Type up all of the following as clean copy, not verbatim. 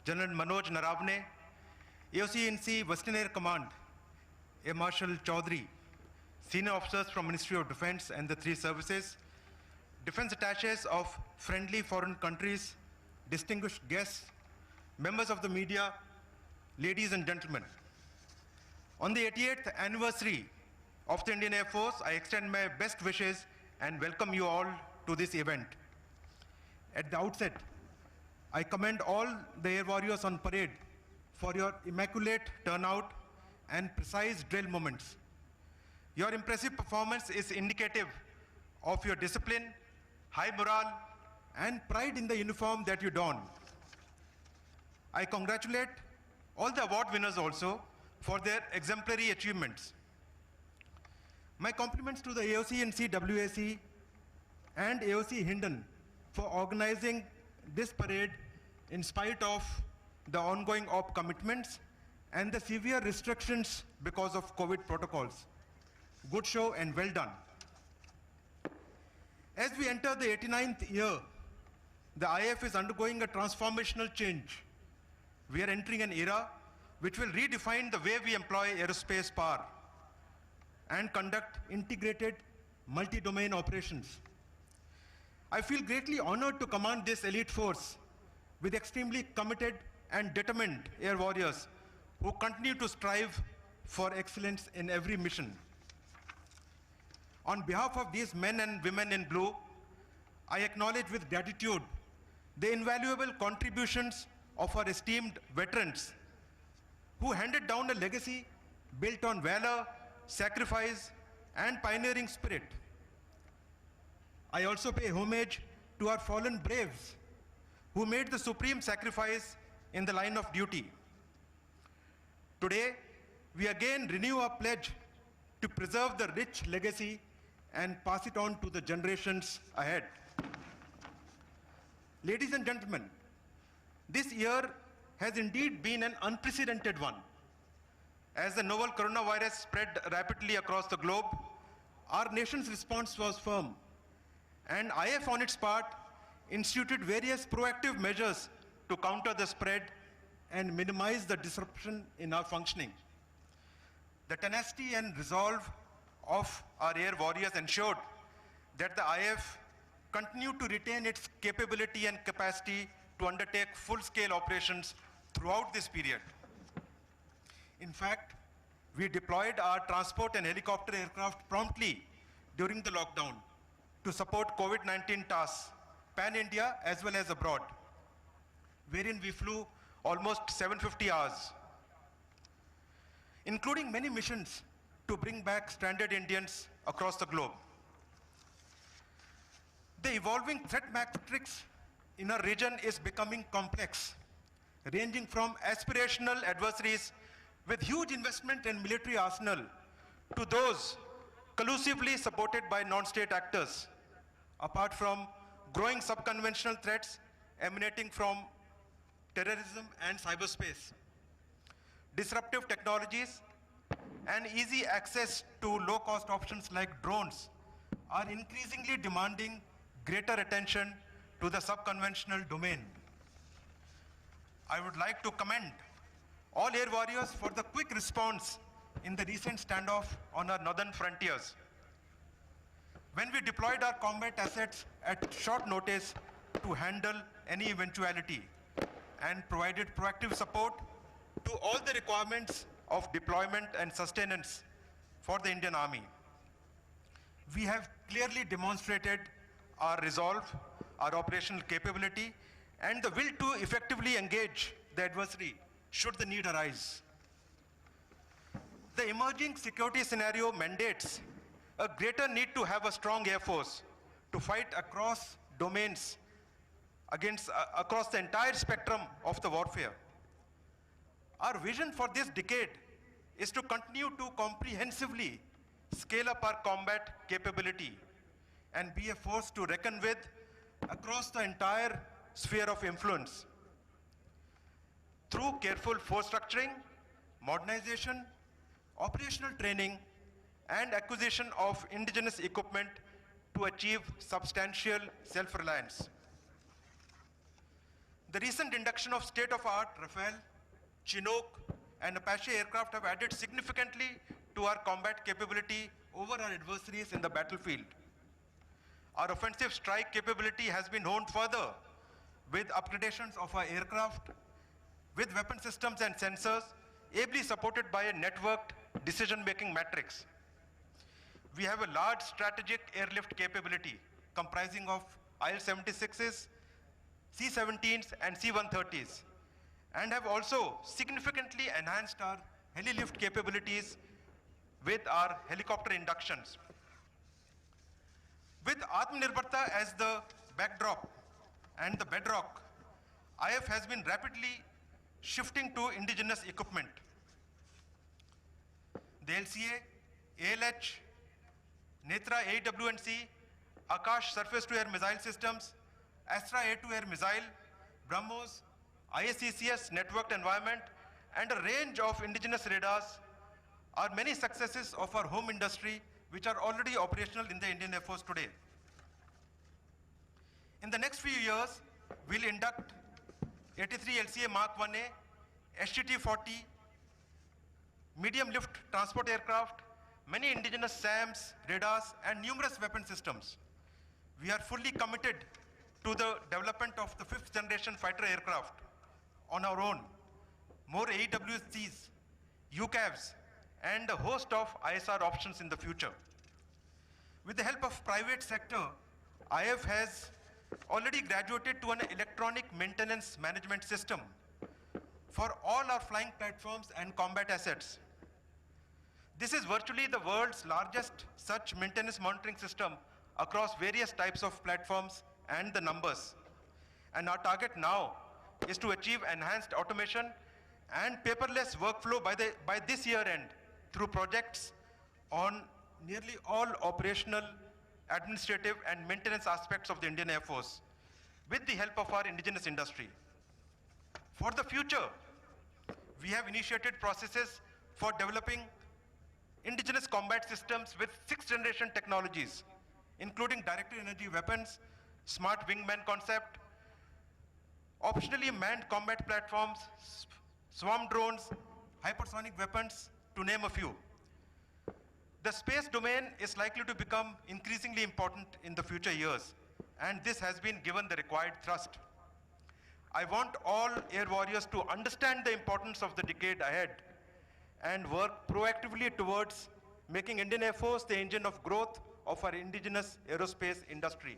General Manoj Naravne, AOC-INC Western Air Command, Air Marshal Chaudhary, senior officers from Ministry of Defense and the three services, defense attaches of friendly foreign countries, distinguished guests, members of the media, ladies and gentlemen. On the 88th anniversary of the Indian Air Force, I extend my best wishes and welcome you all to this event. At the outset, I commend all the Air Warriors on parade for your immaculate turnout and precise drill moments. Your impressive performance is indicative of your discipline, high morale, and pride in the uniform that you don. I congratulate all the award winners also for their exemplary achievements. My compliments to the AOC-INC WAC and AOC Hindon for organizing this parade in spite of the ongoing OP commitments and the severe restrictions because of COVID protocols. Good show and well done. As we enter the 89th year, the IF is undergoing a transformational change. We are entering an era which will redefine the way we employ aerospace power and conduct integrated multi-domain operations. I feel greatly honored to command this elite force with extremely committed and determined air warriors who continue to strive for excellence in every mission. On behalf of these men and women in blue, I acknowledge with gratitude the invaluable contributions of our esteemed veterans who handed down a legacy built on valor, sacrifice, and pioneering spirit. I also pay homage to our fallen braves who made the supreme sacrifice in the line of duty. Today, we again renew our pledge to preserve the rich legacy and pass it on to the generations ahead. Ladies and gentlemen, this year has indeed been an unprecedented one. As the novel coronavirus spread rapidly across the globe, our nation's response was firm, and IF on its part instituted various proactive measures to counter the spread and minimize the disruption in our functioning. The tenacity and resolve of our air warriors ensured that the IF continued to retain its capability and capacity to undertake full-scale operations throughout this period. In fact, we deployed our transport and helicopter aircraft promptly during the lockdown to support COVID-19 tasks, pan-India as well as abroad, wherein we flew almost 750 hours, including many missions to bring back stranded Indians across the globe. The evolving threat matrix in our region is becoming complex, ranging from aspirational adversaries with huge investment in military arsenal to those collusively supported by non-state actors, apart from growing subconventional threats emanating from terrorism and cyberspace. Disruptive technologies and easy access to low-cost options like drones are increasingly demanding greater attention to the subconventional domain. I would like to commend all air warriors for the quick response in the recent standoff on our northern frontiers. When we deployed our combat assets at short notice to handle any eventuality and provided proactive support to all the requirements of deployment and sustenance for the Indian Army. We have clearly demonstrated our resolve, our operational capability, and the will to effectively engage the adversary should the need arise. The emerging security scenario mandates a greater need to have a strong air force to fight across domains across the entire spectrum of the warfare. Our vision for this decade is to continue to comprehensively scale up our combat capability and be a force to reckon with across the entire sphere of influence. Through careful force structuring, modernization, operational training, and acquisition of indigenous equipment to achieve substantial self-reliance. The recent induction of state-of-art Rafale, Chinook, and Apache aircraft have added significantly to our combat capability over our adversaries in the battlefield. Our offensive strike capability has been honed further with upgradations of our aircraft, with weapon systems and sensors, ably supported by a networked decision-making matrix. We have a large strategic airlift capability comprising of IL-76s, C-17s, and C-130s, and have also significantly enhanced our heli-lift capabilities with our helicopter inductions. With Atmanirbharta as the backdrop and the bedrock, IF has been rapidly shifting to indigenous equipment. The LCA, ALH, Netra AW&C, Akash surface-to-air missile systems, Astra A2 air missile, BrahMos, ISCCS networked environment, and a range of indigenous radars are many successes of our home industry which are already operational in the Indian Air Force today. In the next few years, we'll induct 83 LCA Mark 1A, SGT-40, medium lift transport aircraft, many indigenous SAMs, radars, and numerous weapon systems. We are fully committed to the development of the 5th generation fighter aircraft on our own, more AWCs, UCAVs, and a host of ISR options in the future. With the help of private sector, IF has already graduated to an electronic maintenance management system for all our flying platforms and combat assets. This is virtually the world's largest such maintenance monitoring system across various types of platforms and the numbers. And our target now is to achieve enhanced automation and paperless workflow by this year end through projects on nearly all operational, administrative, and maintenance aspects of the Indian Air Force with the help of our indigenous industry. For the future, we have initiated processes for developing indigenous combat systems with 6th generation technologies, including directed energy weapons, smart wingman concept, optionally manned combat platforms, swarm drones, hypersonic weapons, to name a few. The space domain is likely to become increasingly important in the future years, and this has been given the required thrust. I want all air warriors to understand the importance of the decade ahead and work proactively towards making Indian Air Force the engine of growth of our indigenous aerospace industry.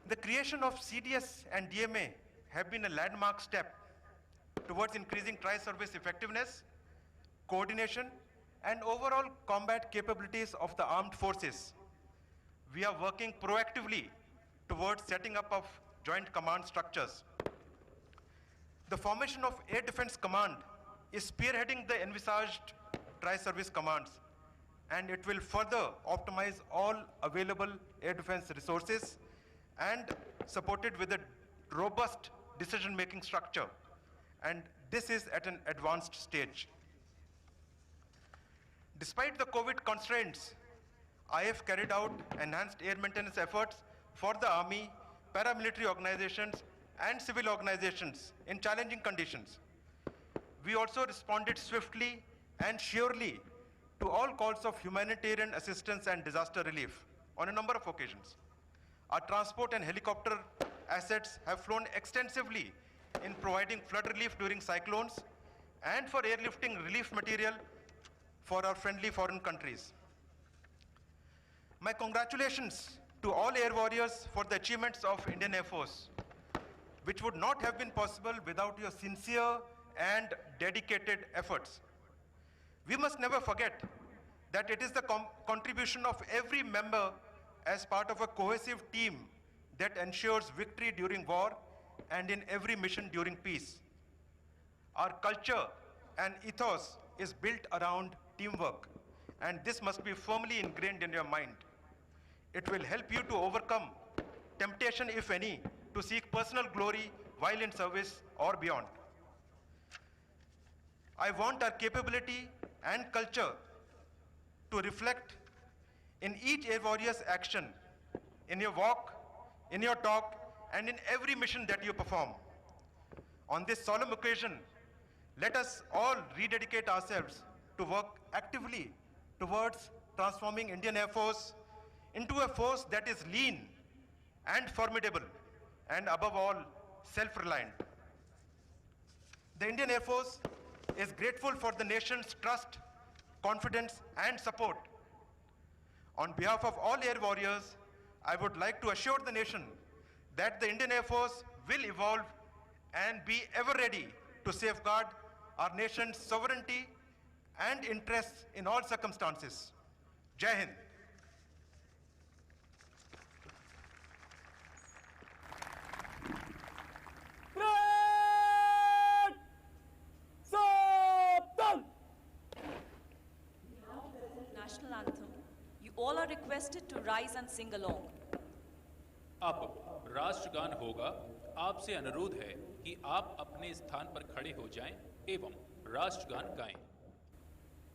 The creation of CDS and DMA have been a landmark step towards increasing tri-service effectiveness, coordination, and overall combat capabilities of the armed forces. We are working proactively towards setting up of joint command structures. The formation of Air Defense Command is spearheading the envisaged tri-service commands, and it will further optimize all available air defense resources and supported with a robust decision-making structure. And this is at an advanced stage. Despite the COVID constraints, IF carried out enhanced air maintenance efforts for the Army, paramilitary organizations, and civil organizations in challenging conditions. We also responded swiftly and surely to all calls of humanitarian assistance and disaster relief on a number of occasions. Our transport and helicopter assets have flown extensively in providing flood relief during cyclones and for airlifting relief material for our friendly foreign countries. My congratulations to all air warriors for the achievements of Indian Air Force, which would not have been possible without your sincere and dedicated efforts. We must never forget that it is the contribution of every member as part of a cohesive team that ensures victory during war and in every mission during peace. Our culture and ethos is built around teamwork, and this must be firmly ingrained in your mind. It will help you to overcome temptation, if any, to seek personal glory while in service or beyond. I want our capability and culture to reflect in each air warrior's action, in your walk, in your talk, and in every mission that you perform. On this solemn occasion, let us all rededicate ourselves to work actively towards transforming Indian Air Force into a force that is lean and formidable, and above all, self-reliant. The Indian Air Force is grateful for the nation's trust, confidence, and support. On behalf of all air warriors, I would like to assure the nation that the Indian Air Force will evolve and be ever ready to safeguard our nation's sovereignty and interests in all circumstances. Jai Hind. National anthem. You all are requested to rise and sing along. अब राष्ट्रगान होगा। आपसे अनुरोध है कि आप अपने स्थान पर खड़े हो जाएं एवं राष्ट्रगान गाएं।